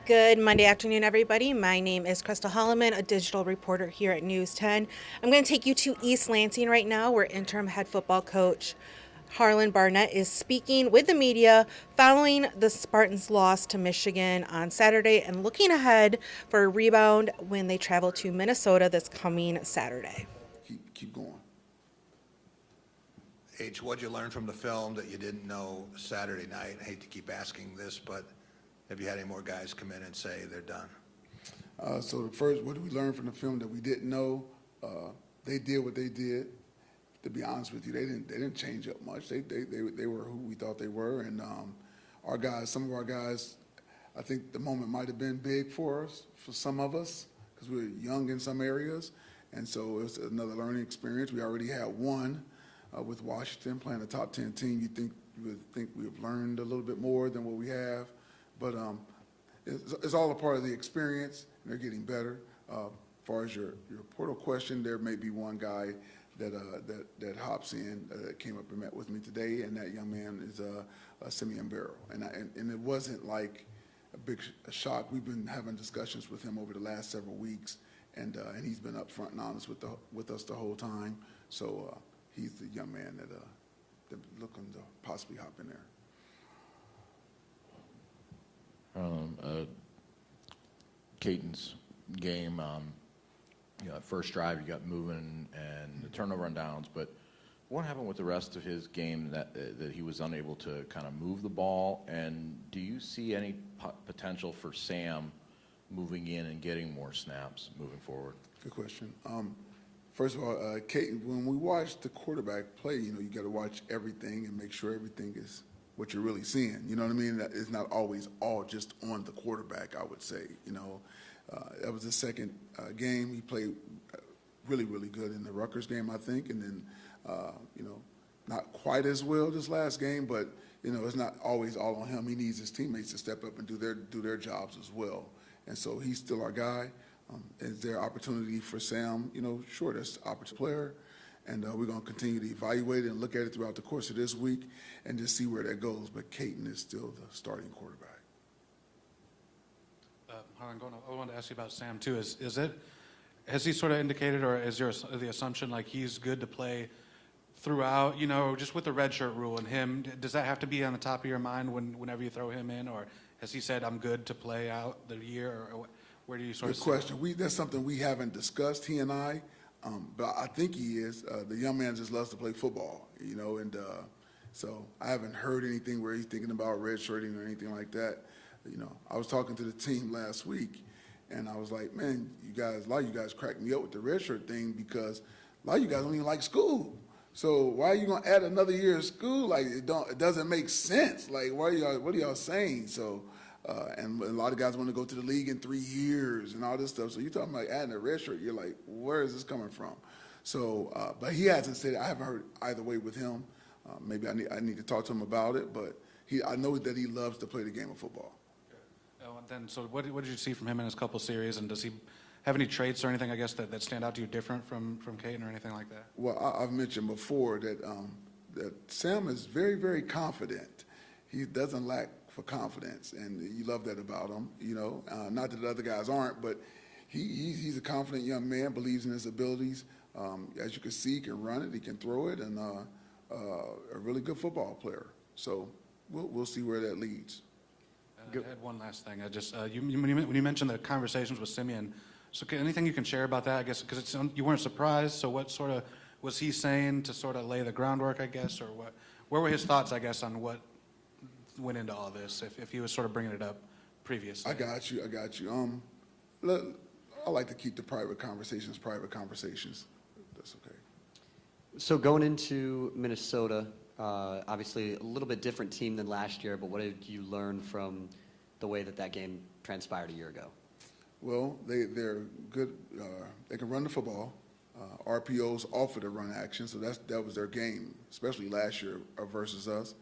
Good Monday afternoon, everybody. My name is Krista Holloman, a digital reporter here at News 10. I'm going to take you to East Lansing right now, where interim head football coach Harlon Barnett is speaking with the media following the Spartans' loss to Michigan on Saturday and looking ahead for a rebound when they travel to Minnesota this coming Saturday. Keep going. H, what'd you learn from the film that you didn't know Saturday night? I hate to keep asking this, but have you had any more guys come in and say they're done? So the first, what did we learn from the film that we didn't know? They did what they did. To be honest with you, they didn't change up much. They were who we thought they were, and our guys, some of our guys, I think the moment might have been big for us, for some of us, because we were young in some areas, and so it was another learning experience. We already had one with Washington playing a top 10 team. You would think we've learned a little bit more than what we have. But it's all a part of the experience, and they're getting better. As far as your portal question, there may be one guy that hops in that came up and met with me today, and that young man is Simeon Barrow. And it wasn't like a big shock. We've been having discussions with him over the last several weeks, and he's been upfront and honest with us the whole time. So he's the young man that looking to possibly hop in there. Katin's game, first drive you got moving and the turnover on downs, but what happened with the rest of his game that he was unable to kind of move the ball? And do you see any potential for Sam moving in and getting more snaps moving forward? Good question. First of all, Katin, when we watch the quarterback play, you got to watch everything and make sure everything is what you're really seeing. You know what I mean? It's not always all just on the quarterback, I would say. That was the second game. He played really, really good in the Rutgers game, I think, and then, not quite as well this last game, but, it's not always all on him. He needs his teammates to step up and do their jobs as well. And so he's still our guy. Is there opportunity for Sam? Sure, there's opportunity player. And we're going to continue to evaluate it and look at it throughout the course of this week and just see where that goes. But Katin is still the starting quarterback. Harlan, I wanted to ask you about Sam too. Has he sort of indicated, or is there the assumption like he's good to play throughout? Just with the redshirt rule and him, does that have to be on the top of your mind whenever you throw him in, or has he said I'm good to play out the year, or where do you sort of? Good question. That's something we haven't discussed, he and I. But I think he is. The young man just loves to play football, and so I haven't heard anything where he's thinking about redshirting or anything like that. I was talking to the team last week, and I was like, man, a lot of you guys cracked me up with the redshirt thing because a lot of you guys don't even like school. So why are you going to add another year of school? Like, it doesn't make sense. Like, what are y'all saying? So, and a lot of guys want to go to the league in 3 years and all this stuff. So you're talking about adding a red shirt. You're like, where is this coming from? So, but he hasn't said it. I haven't heard either way with him. Maybe I need to talk to him about it. But I know that he loves to play the game of football. So what did you see from him in his couple series, and does he have any traits or anything, I guess, that stand out to you different from Katin or anything like that? Well, I've mentioned before that Sam is very, very confident. He doesn't lack for confidence, and you love that about him. Not that the other guys aren't, but he's a confident young man, believes in his abilities. As you can see, he can run it, he can throw it, and a really good football player. So we'll see where that leads. I had one last thing. When you mentioned the conversations with Simeon, so anything you can share about that? I guess because you weren't surprised. So what sort of was he saying to sort of lay the groundwork? I guess, or what? Where were his thoughts? I guess on what went into all this, if he was sort of bringing it up previously. I got you. I like to keep the private conversations. That's okay. So going into Minnesota, obviously a little bit different team than last year, but what did you learn from the way that game transpired a year ago? Well, they're good. They can run the football. RPOs offer the run action, so that was their game, especially last year versus us.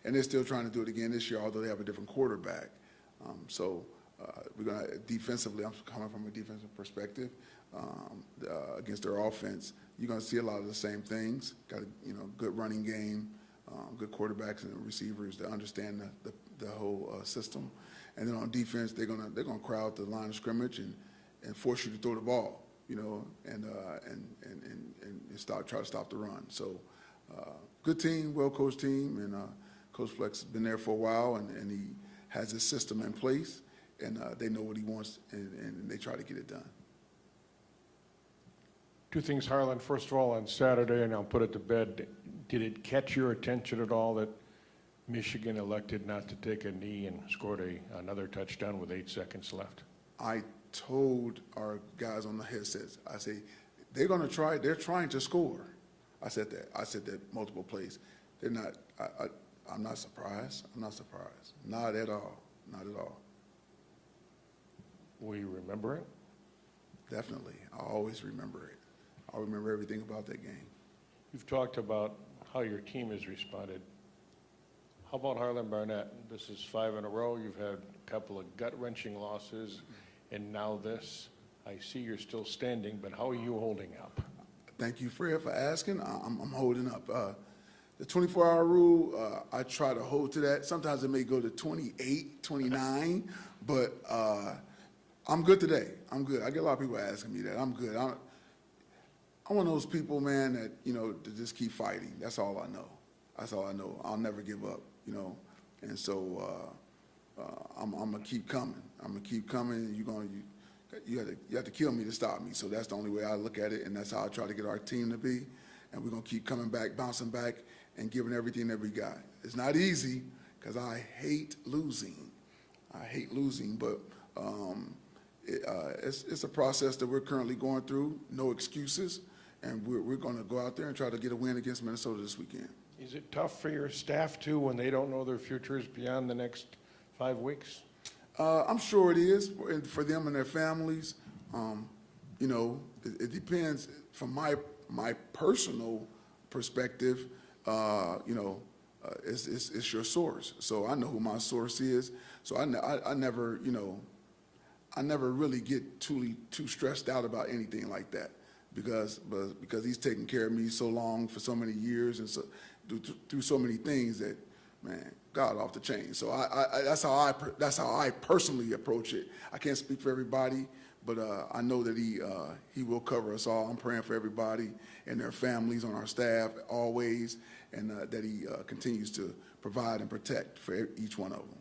And they're still trying to do it again this year, although they have a different quarterback. We're going to defensively, I'm coming from a defensive perspective, against their offense, you're going to see a lot of the same things. Got a good running game, good quarterbacks and receivers that understand the the whole system. And then on defense, they're gonna crowd the line of scrimmage and force you to throw the ball, you know, and try to stop the run. So, good team, well-coached team, and Coach Flex has been there for a while, and he has his system in place, and they know what he wants, and they try to get it done. Two things, Harlan. First of all, on Saturday, and I'll put it to bed, did it catch your attention at all that Michigan elected not to take a knee and scored another touchdown with 8 seconds left? I told our guys on the headsets, I say, they're trying to score. I said that multiple plays. They're not, I'm not surprised. Not at all. Will you remember it? Definitely. I'll always remember it. I'll remember everything about that game. You've talked about how your team has responded. How about Harlon Barnett? This is 5 in a row. You've had a couple of gut-wrenching losses, and now this. I see you're still standing, but how are you holding up? Thank you, Fred, for asking. I'm holding up. The 24-hour rule, I try to hold to that. Sometimes it may go to 28, 29, but I'm good today. I'm good. I get a lot of people asking me that. I'm good. I'm one of those people, man, that, you know, to just keep fighting. That's all I know. I'll never give up, you know. And so I'm gonna keep coming. You have to kill me to stop me. So that's the only way I look at it, and that's how I try to get our team to be. And we're gonna keep coming back, bouncing back, and giving everything that we got. It's not easy, because I hate losing. But it's a process that we're currently going through. No excuses, and we're going to go out there and try to get a win against Minnesota this weekend. Is it tough for your staff, too, when they don't know their futures beyond the next 5 weeks? I'm sure it is for them and their families. You know, it depends. From my personal perspective, you know, it's your source. So I know who my source is. So I never, you know, I never really get too stressed out about anything like that, because he's taken care of me so long for so many years and so through so many things that, man, God off the chain. So that's how I personally approach it. I can't speak for everybody, but I know that he will cover us all. I'm praying for everybody and their families on our staff always, and that he continues to provide and protect for each one of them.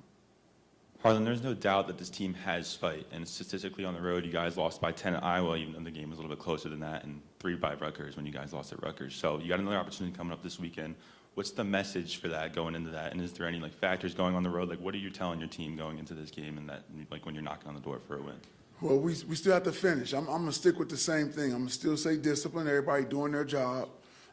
Harlan, there's no doubt that this team has fight, and statistically on the road, you guys lost by 10 at Iowa, even though the game was a little bit closer than that, and 3 by Rutgers when you guys lost at Rutgers. So you got another opportunity coming up this weekend. What's the message for that going into that? And is there any factors going on the road? What are you telling your team going into this game, and that when you're knocking on the door for a win? Well, we still have to finish. I'm gonna stick with the same thing. I'm gonna still say discipline. Everybody doing their job,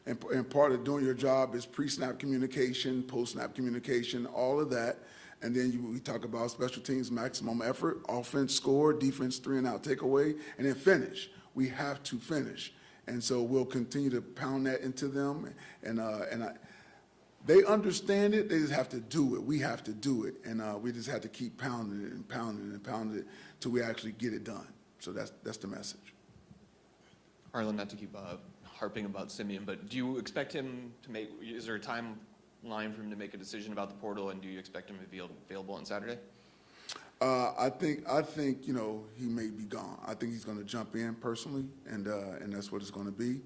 and part of doing your job is pre-snap communication, post-snap communication, all of that. And then we talk about special teams, maximum effort, offense score, defense 3-and-out takeaway, and then finish. We have to finish, and so we'll continue to pound that into them. They understand it. They just have to do it. We have to do it, and we just have to keep pounding it and pounding it and pounding it till we actually get it done. So that's the message. Harlan, not to keep harping about Simeon, but do you expect him to make? Is there a timeline for him to make a decision about the portal, and do you expect him to be available on Saturday? I think you know, he may be gone. I think he's going to jump in personally, and that's what it's going to be.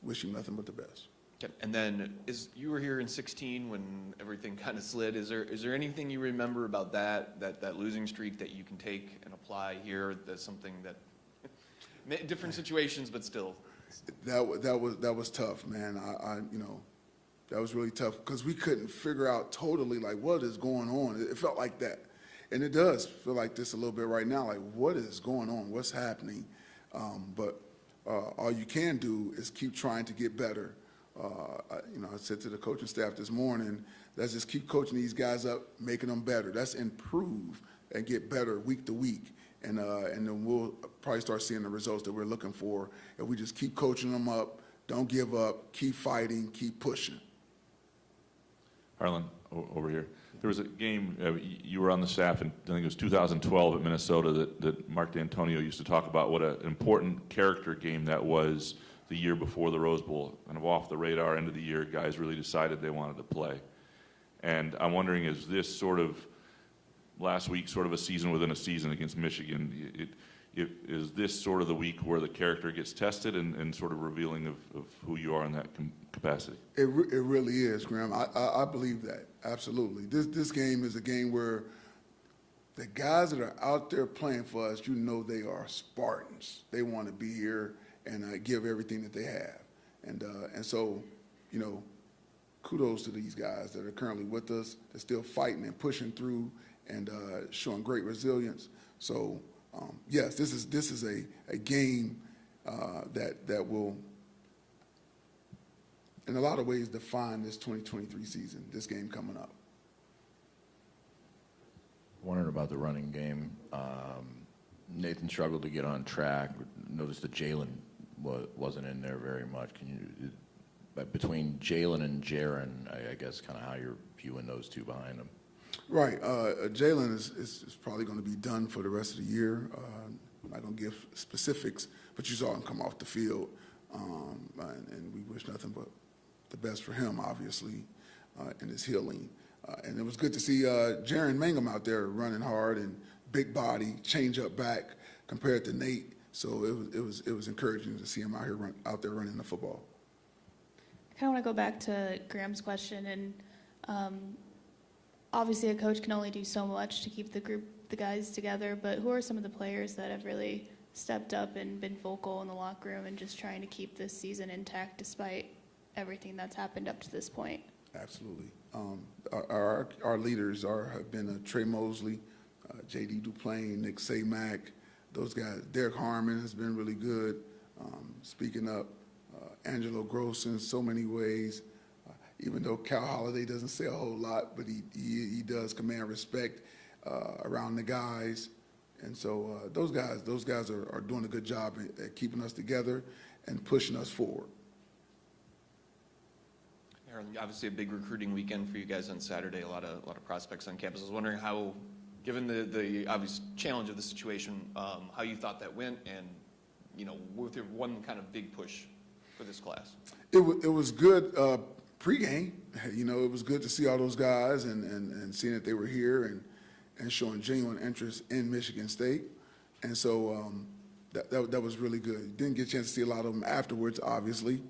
Wish him nothing but the best. Okay. And then, you were here in 2016 when everything kind of slid. Is there anything you remember about that losing streak that you can take and apply here? That's something that different situations, but still. That was tough, man. You know, that was really tough because we couldn't figure out totally what is going on. It felt like that, and it does feel like this a little bit right now. What is going on? What's happening? But all you can do is keep trying to get better. You know, I said to the coaching staff this morning, let's just keep coaching these guys up, making them better. Let's improve and get better week to week, and then we'll probably start seeing the results that we're looking for if we just keep coaching them up, don't give up, keep fighting, keep pushing. Harlan, over here. There was a game, you were on the staff, and I think it was 2012 at Minnesota, that Mark D'Antonio used to talk about what an important character game that was the year before the Rose Bowl. Kind of off the radar, end of the year, guys really decided they wanted to play. And I'm wondering, is this sort of last week sort of a season within a season against Michigan? Is this sort of the week where the character gets tested and sort of revealing of who you are in that capacity? It really is, Graham. I believe that, absolutely. This game is a game where the guys that are out there playing for us, you know they are Spartans. They want to be here and give everything that they have. And so, you know, kudos to these guys that are currently with us. They're still fighting and pushing through and showing great resilience. So, yes, this is a game that will, in a lot of ways, define this 2023 season, this game coming up. Wondering about the running game. Nathan struggled to get on track. Noticed that Jalen wasn't in there very much. Can you, between Jalen and Jaron, I guess, kind of how you're viewing those two behind them? Right. Jalen is probably going to be done for the rest of the year. I'm not going to give specifics, but you saw him come off the field, and we wish nothing but the best for him, obviously, in his healing. And it was good to see Jaron Mangum out there running hard and big body, change up back compared to Nate. So it was encouraging to see him out there running the football. I kind of want to go back to Graham's question, and obviously a coach can only do so much to keep the guys together, but who are some of the players that have really stepped up and been vocal in the locker room and just trying to keep this season intact despite everything that's happened up to this point? Absolutely. Our leaders have been Trey Mosley, J.D. Duplain, Nick Saymack, those guys. Derek Harmon has been really good, speaking up. Angelo Gross in so many ways. Even though Cal Holiday doesn't say a whole lot, but he does command respect around the guys. And so those guys are doing a good job at keeping us together and pushing us forward. Aaron, obviously a big recruiting weekend for you guys on Saturday, a lot of prospects on campus. I was wondering how, given the obvious challenge of the situation, how you thought that went, and, you know, with your one kind of big push for this class. It was good pregame. You know, it was good to see all those guys and seeing that they were here and showing genuine interest in Michigan State. And so that was really good. Didn't get a chance to see a lot of them afterwards, obviously.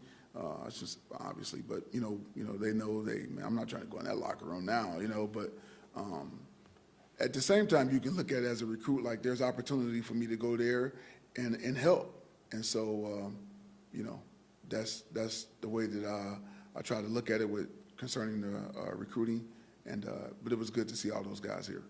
It's just obviously, but you know, they know I'm not trying to go in that locker room now, you know, but at the same time, you can look at it as a recruit, like there's opportunity for me to go there and help. And so, you know, that's the way that I try to look at it concerning the recruiting. And but it was good to see all those guys here.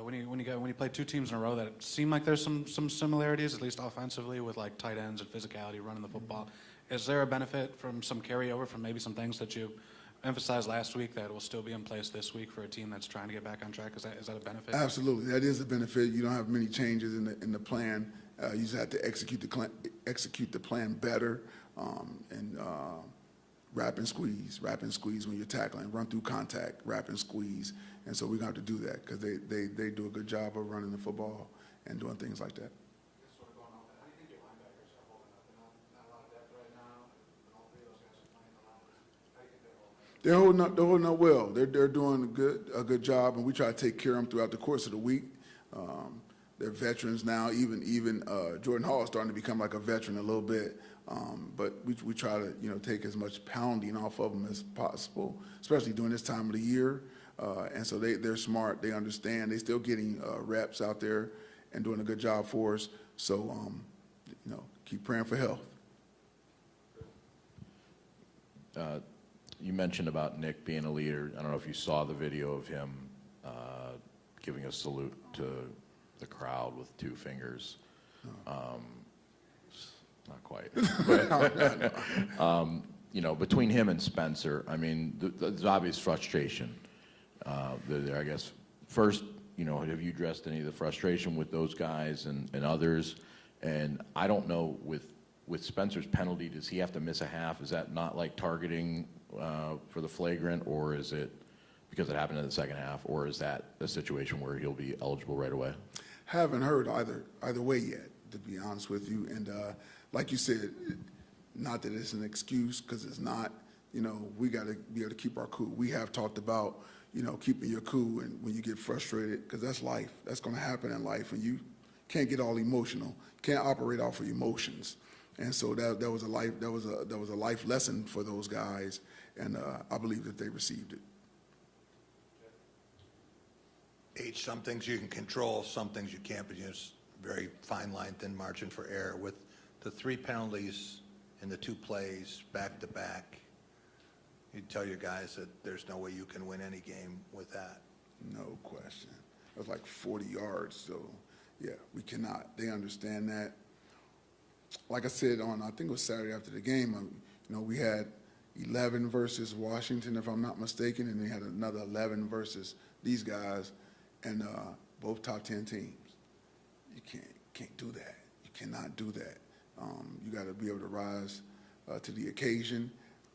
When you play two teams in a row that seem like there's some similarities, at least offensively, with like tight ends and physicality running the football, is there a benefit from some carryover from maybe some things that you emphasized last week that will still be in place this week for a team that's trying to get back on track? Is that a benefit? Absolutely, that is a benefit. You don't have many changes in the plan. You just have to execute the plan better, and wrap and squeeze when you're tackling, run through contact, wrap and squeeze. And so we're going to have to do that because they do a good job of running the football and doing things like that. They're holding up well. They're doing a good job, and we try to take care of them throughout the course of the week. They're veterans now. Even Jordan Hall is starting to become like a veteran a little bit. But we try to take as much pounding off of them as possible, especially during this time of the year. And so they're smart. They understand. They're still getting reps out there and doing a good job for us. So keep praying for health. You mentioned about Nick being a leader. I don't know if you saw the video of him giving a salute to the crowd with two fingers. Not quite. But, between him and Spencer, I mean, there's obvious frustration there. I guess first, have you addressed any of the frustration with those guys and others? And I don't know with Spencer's penalty, does he have to miss a half? Is that not like targeting for the flagrant, or is it because it happened in the second half, or is that a situation where he'll be eligible right away? Haven't heard either way yet, to be honest with you. And like you said, not that it's an excuse, because it's not. we got to be able to keep our cool. We have talked about, keeping your cool and when you get frustrated, because that's life. That's going to happen in life, and you can't get all emotional. Can't operate off of emotions. And so that was a life lesson for those guys, and I believe that they received it. H, some things you can control, some things you can't, but it's very fine line, thin margin for error. With the 3 penalties in the 2 plays back to back, you tell your guys that there's no way you can win any game with that. No question. It was like 40 yards, so yeah, we cannot. They understand that. Like I said I think it was Saturday after the game, we had 11 versus Washington, if I'm not mistaken, and they had another 11 versus these guys, and both top 10 teams. You can't do that. You cannot do that. You got to be able to rise to the occasion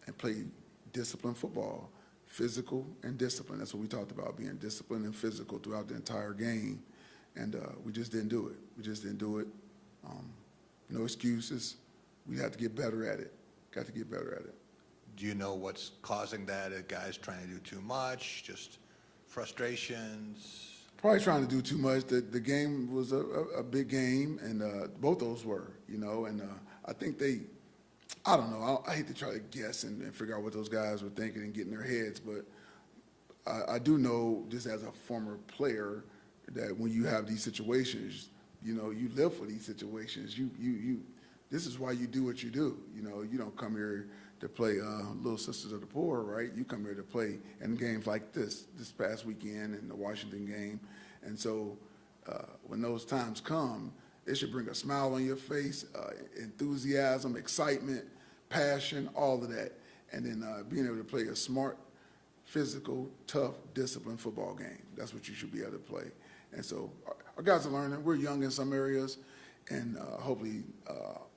and play disciplined football, physical and discipline. That's what we talked about, being disciplined and physical throughout the entire game, and we just didn't do it. We just didn't do it. No excuses. We have to get better at it. Got to get better at it. Do you know what's causing that? Are guys trying to do too much? Just frustrations? Probably trying to do too much. The game was a big game, and both those were, and I think I don't know. I hate to try to guess and figure out what those guys were thinking and get in their heads, but I do know, just as a former player, that when you have these situations, you live for these situations. This is why you do what you do. You don't come here to play Little Sisters of the Poor, right? You come here to play in games like this past weekend and the Washington game. And so when those times come, it should bring a smile on your face, enthusiasm, excitement, passion, all of that. And then being able to play a smart, physical, tough, disciplined football game. That's what you should be able to play. And so our guys are learning. We're young in some areas, and hopefully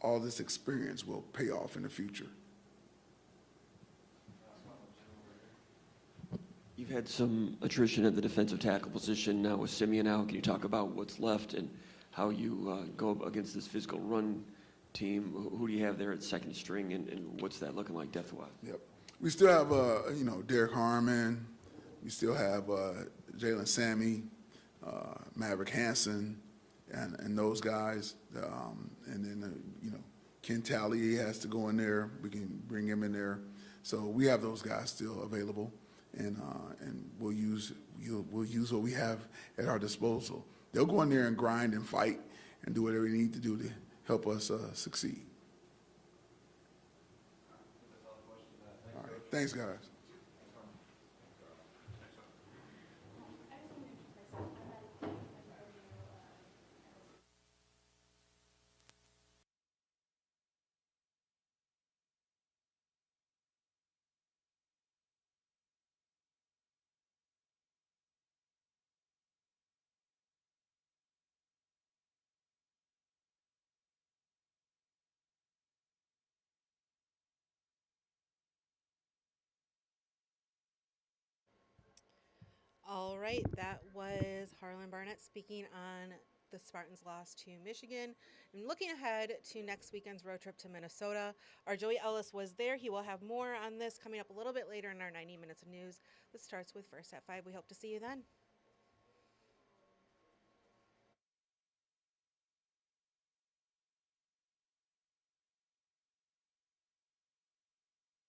all this experience will pay off in the future. You've had some attrition at the defensive tackle position now with Simeon out. Can you talk about what's left and how you go against this physical run team? Who do you have there at second string, and what's that looking like depth-wise? Yep. We still have, Derek Harmon. We still have Jalen Sammy, Maverick Hansen, and those guys. And then, Ken Talley has to go in there. We can bring him in there. So we have those guys still available, and we'll use what we have at our disposal. They'll go in there and grind and fight and do whatever they need to do to help us succeed. All right. Thanks, guys. All right, that was Harlon Barnett speaking on the Spartans' loss to Michigan. And looking ahead to next weekend's road trip to Minnesota, our Joey Ellis was there. He will have more on this coming up a little bit later in our 90 minutes of news. This starts with First at 5. We hope to see you then.